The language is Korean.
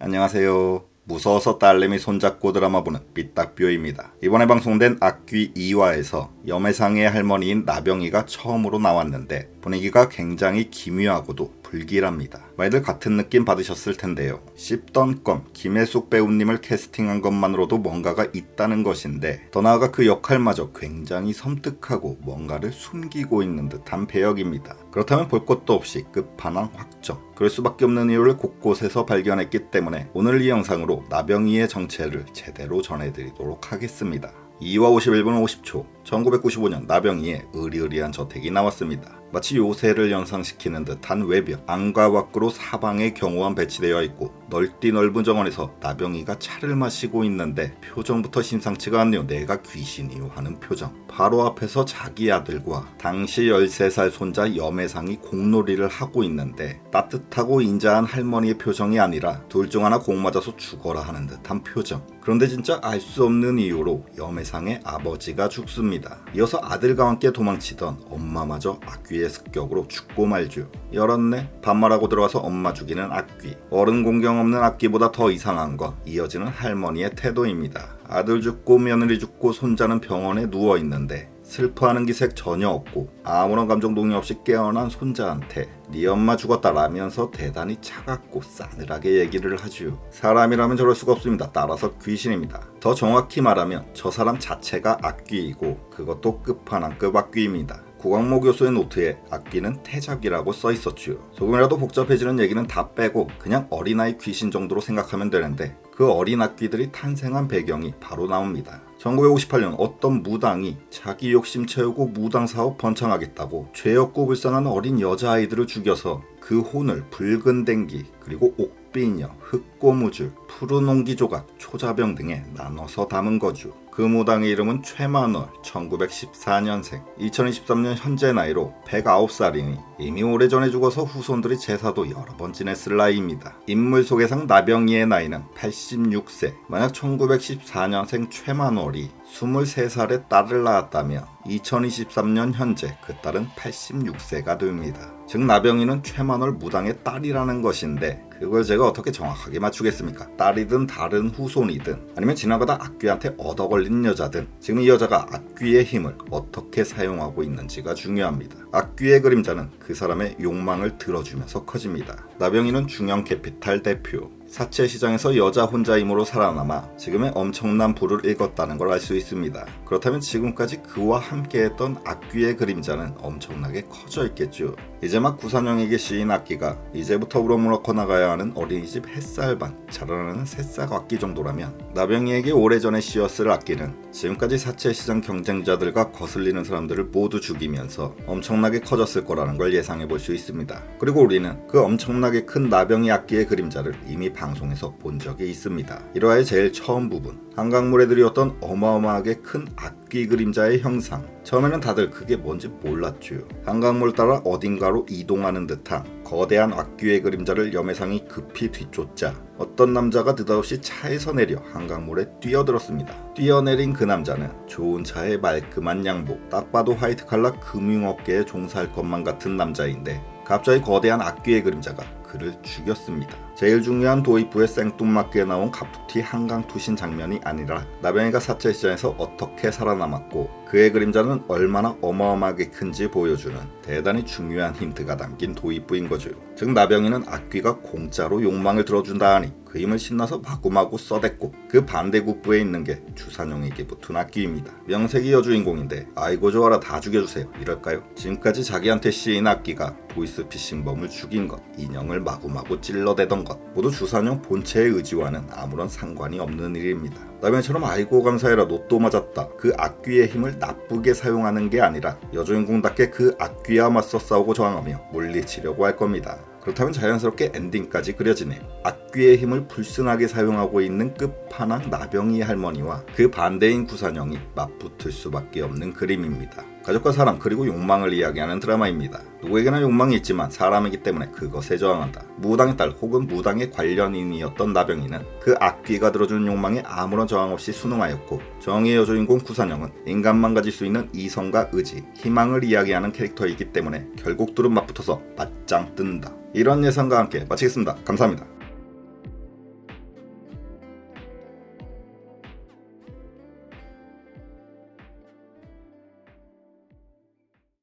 안녕하세요. 무서워서 딸내미 손잡고 드라마 보는 삐딱뷰입니다. 이번에 방송된 악귀 2화에서 염해상의 할머니인 나병이가 처음으로 나왔는데 분위기가 굉장히 기묘하고도 불길합니다. 많이들 같은 느낌 받으셨을 텐데요. 씹던 껌 김혜숙 배우님을 캐스팅한 것만으로도 뭔가가 있다는 것인데 더 나아가 그 역할마저 굉장히 섬뜩하고 뭔가를 숨기고 있는 듯한 배역입니다. 그렇다면 볼 것도 없이 끝판왕 확정. 그럴 수밖에 없는 이유를 곳곳에서 발견했기 때문에 오늘 이 영상으로 나병이의 정체를 제대로 전해드리도록 하겠습니다. 2화 51분 50초 1995년 나병이의 으리으리한 저택이 나왔습니다. 마치 요새를 연상시키는 듯한 외벽, 안과 밖으로 사방에 경호원 배치되어 있고 넓디 넓은 정원에서 나병이가 차를 마시고 있는데 표정부터 심상치가 않네요. 내가 귀신이요 하는 표정. 바로 앞에서 자기 아들과 당시 13살 손자 염해상이 공놀이를 하고 있는데 따뜻하고 인자한 할머니의 표정이 아니라 둘 중 하나 공 맞아서 죽어라 하는 듯한 표정. 그런데 진짜 알 수 없는 이유로 염해상의 아버지가 죽습니다. 이어서 아들과 함께 도망치던 엄마마저 악귀의 습격으로 죽고 말죠. 열었네. 반말하고 들어와서 엄마 죽이는 악귀. 어른 공경 없는 악귀보다 더 이상한 건 이어지는 할머니의 태도입니다. 아들 죽고 며느리 죽고 손자는 병원에 누워있는데 슬퍼하는 기색 전혀 없고 아무런 감정 동요 없이 깨어난 손자한테 네 엄마 죽었다 라면서 대단히 차갑고 싸늘하게 얘기를 하죠. 사람이라면 저럴 수가 없습니다. 따라서 귀신입니다. 더 정확히 말하면 저 사람 자체가 악귀이고 그것도 끝판왕급 악귀입니다. 구광모 교수의 노트에 악귀는 태작이라고 써있었지요. 조금이라도 복잡해지는 얘기는 다 빼고 그냥 어린아이 귀신 정도로 생각하면 되는데 그 어린 악귀들이 탄생한 배경이 바로 나옵니다. 1958년 어떤 무당이 자기 욕심 채우고 무당 사업 번창하겠다고 죄 없고 불쌍한 어린 여자아이들을 죽여서 그 혼을 붉은 댕기 그리고 옥비녀, 흑고무줄, 푸른 옹기조각, 초자병 등에 나눠서 담은 거죠. 그 무당의 이름은 최만월, 1914년생, 2023년 현재 나이로 109살이니 이미 오래전에 죽어서 후손들이 제사도 여러 번 지냈을 나이입니다. 인물 소개상 나병이의 나이는 86세, 만약 1914년생 최만월이 23살에 딸을 낳았다면 2023년 현재 그 딸은 86세가 됩니다. 즉 나병이는 최만월 무당의 딸이라는 것인데 그걸 제가 어떻게 정확하게 맞추겠습니까? 딸이든 다른 후손이든 아니면 지나가다 악귀한테 얻어걸린 여자든 지금 이 여자가 악귀의 힘을 어떻게 사용하고 있는지가 중요합니다. 악귀의 그림자는 그 사람의 욕망을 들어주면서 커집니다. 나병이는 중형 캐피탈 대표, 사채 시장에서 여자 혼자 힘으로 살아남아 지금의 엄청난 부를 일궜다는 걸 알 수 있습니다. 그렇다면 지금까지 그와 함께했던 악귀의 그림자는 엄청나게 커져 있겠죠. 이제 막 구산형에게 씌인 악귀가 이제부터 우러물어커 나가야 하는 어린이집 햇살반 자라나는 새싹 악귀 정도라면 나병이에게 오래전에 씌었을 악귀는 지금까지 사채 시장 경쟁자들과 거슬리는 사람들을 모두 죽이면서 엄청나게 커졌을 거라는 걸 예상해 볼 수 있습니다. 그리고 우리는 그 엄청나게 큰 나병이 악귀의 그림자를 이미 방송에서 본 적이 있습니다. 1화의 제일 처음 부분, 한강물에 들이었던 어마어마하게 큰 악귀 그림자의 형상. 처음에는 다들 그게 뭔지 몰랐죠. 한강물 따라 어딘가로 이동하는 듯한 거대한 악귀의 그림자를 염해상이 급히 뒤쫓자 어떤 남자가 느닷없이 차에서 내려 한강물에 뛰어들었습니다. 뛰어내린 그 남자는 좋은 차의 말끔한 양복, 딱 봐도 화이트 칼라 금융업계에 종사할 것만 같은 남자인데 갑자기 거대한 악귀의 그림자가 그를 죽였습니다. 제일 중요한 도입부에 생뚱맞게 나온 갑툭튀 한강투신 장면이 아니라 나병이가 사채시장에서 어떻게 살아남았고 그의 그림자는 얼마나 어마어마하게 큰지 보여주는 대단히 중요한 힌트가 담긴 도입부인 거죠. 즉 나병이는 악귀가 공짜로 욕망을 들어준다 하니 그 힘을 신나서 마구마구 써댔고 그 반대국부에 있는 게 주산용에게 붙은 악귀입니다. 명색이 여주인공인데 아이고 좋아라 다 죽여주세요 이럴까요? 지금까지 자기한테 씌인 악귀가 보이스피싱범을 죽인 것, 인형을 마구마구 찔러대던 것 모두 주산용 본체의 의지와는 아무런 상관이 없는 일입니다. 나병이처럼 아이고 감사해라 로또 맞았다 그 악귀의 힘을 나쁘게 사용하는 게 아니라 여주인공답게 그 악귀와 맞서 싸우고 저항하며 물리치려고 할 겁니다. 그렇다면 자연스럽게 엔딩까지 그려지네요. 악귀의 힘을 불순하게 사용하고 있는 끝판왕 나병이 할머니와 그 반대인 구산형이 맞붙을 수밖에 없는 그림입니다. 가족과 사람 그리고 욕망을 이야기하는 드라마입니다. 누구에게나 욕망이 있지만 사람이기 때문에 그것에 저항한다. 무당의 딸 혹은 무당의 관련인이었던 나병이는 그 악귀가 들어주는 욕망에 아무런 저항 없이 순응하였고 정의의 여주인공 구산형은 인간만 가질 수 있는 이성과 의지, 희망을 이야기하는 캐릭터이기 때문에 결국 둘은 맞붙어서 맞짱 뜬다. 이런 예상과 함께 마치겠습니다. 감사합니다.